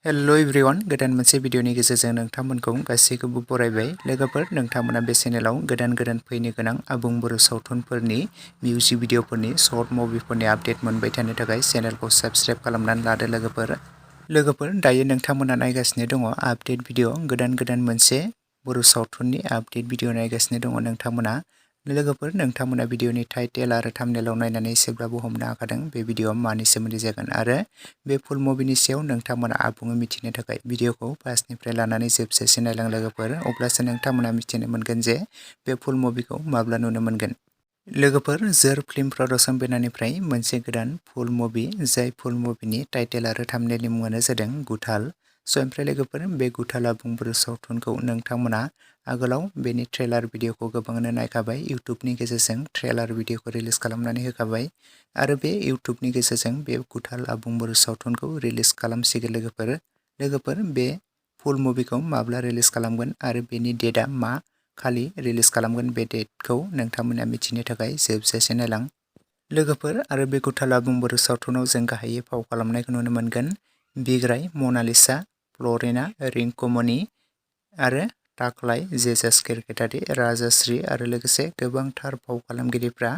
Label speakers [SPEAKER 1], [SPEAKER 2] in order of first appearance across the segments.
[SPEAKER 1] Hello everyone गोदान मोनसे भिडिअनि गेजेरजों नोंथांमोनखौ गासैखौबो बरायबाय लोगोफोर नोंथांमोना बे चेनेलाव गोदान फैनो गोनां आबुं बर' सावथुनफोरनि मिउजिक भिडिअफोरनि शर्ट मुभिफोरनि आपडेट मोनबाय थानो थाखाय चेनेलखौ सब्सक्राइब खालामनानै लादो लोगोफोर दायो नोंथांमोना नायगासिनो दङ आपडेट भिडिअ गोदान मोनसे बर' सावथुननि आपडेट भिडिअ नायगासिनो दङ नोंथांमोना भिडिअनि टाइटेल आरो थाम्बनेलाव नायनानै एसेब्लाबो हमनो हाखादों बे भिडिअआ मानि सोमोन्दै जागोन आरो बे फुल मुभिनि सायाव नोंथांमोना आबुङै मिथिनो थाखाय भिडिअखौ फार्स्टनिफ्राय लानानै जोबजासिम नायलां लोगोफोर अब्लासो नोंथांमोना मिथिनो मोनगोन जे बे फुल मुभिखौ माब्ला नुनो मोनगोन। लोगोफोर जोर फिल्म प्रडाक्शन बेनारनिफ्राय मोनसे गोदान फुल मुभि जाय फुल मुभिनि टाइटेल आरो थाम्बनेलनि मुङानो जादों गुथाल। ओमफ्राय लोगोफोर बे गुथाल आबुं बर' सावथुनखौ नोंथांमोना आगोलाव बेनि ट्रेलार भिडिअखौ गोबाङानो नायखाबाय इउट्युबनि गेजेरजों ट्रेलार भिडिअखौ रिलिज खालामनानै होखाबाय आरो बे इउट्युबनि गेजेरजों बे गुथाल आबुं बर' सावथुनखौ रिलिज खालामसिगोन लोगोफोर बे फुल मुभिखौ माब्ला रिलिज खालामगोन आरो बेनि डेटआ मा खालि रिलिज खालामगोन बे डेटखौ नोंथांमोना मिथिनो थाखाय जोबजासे नायलां लोगोफोर आरो बे गुथाल आबुं बर' सावथुनाव जों गाहायै फाव खालामनायखौ नुनो मोनगोन बिग्राय मनालिसा फ्लरेना रिंकुमनि आरो टाक्लाय जेजास क्रिकेटारि राजाश्री आरो लोगोसे गोबांथार फाव खालामगिरिफ्रा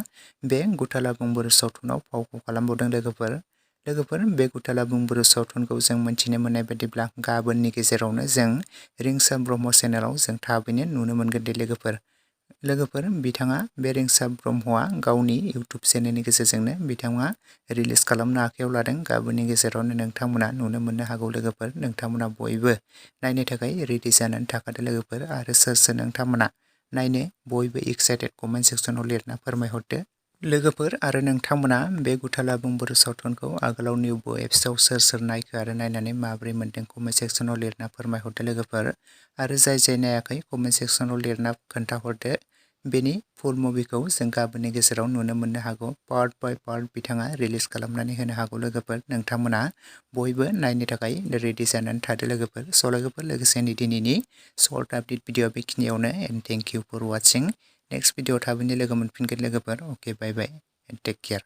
[SPEAKER 1] बे गुथाल आबुं बर' सावथुनाव फावखौ खालामबावदों लोगोफोर बे गुथाल आबुं बर' सावथुनखौ जों मिथिनो मोननाय बायदिब्ला गाबोननि गेजेरावनो जों रिंसार ब्रह्म चेनेलाव जों थाबैनो नुनो मोनगोन दे लोगोफोर बिथाङा बे रिंसार ब्रह्मआ गावनि इउट्युब चेनेलनि गेजेरजोंनो बिथाङा रिलिज खालामनो आखायाव लादों गाबोननि गेजेरावनो नोंथांमोना नुनो मोननो हागौ लोगोफोर नोंथांमोना बयबो नायनो थाखाय रेडि जानानै थाखादो लोगोफोर आरो सोर नोंथांमोना नायनो बयबो एक्साइटेड कमेन्ट सेक्सनाव लिरना फोरमायहरदो लोगोफोर आरो नोंथांमोना बे गुथाल आबुं बर' सावथुनखौ आगोलाव निउबो एप्सआव सोर नायखो आरो नायनानै माबोरै मोनदों कमेन्ट सेक्सनाव लिरना फोरमायहरदो लोगोफोर आरो जाय नायाखै कमेन्ट सेक्सनाव लिरना खोन्थाहरदो बेनि फुल मुभिखौ जों गाबोननि गेजेराव नुनो मोननो हागौ पार्ट बाय पार्ट बिथाङा रिलिज खालामनानै होनो हागौ लोगोफोर नोंथांमोना बयबो नायनो थाखाय रेडि जानानै थादो लोगोफोर लोगोसेनो दिनैनि शर्ट आपडेट भिडिअ बेखिनियावनो and thank you for watching next video थाबैनो लोगो मोनफिनगोन लोगोफोर okay bye bye and take care.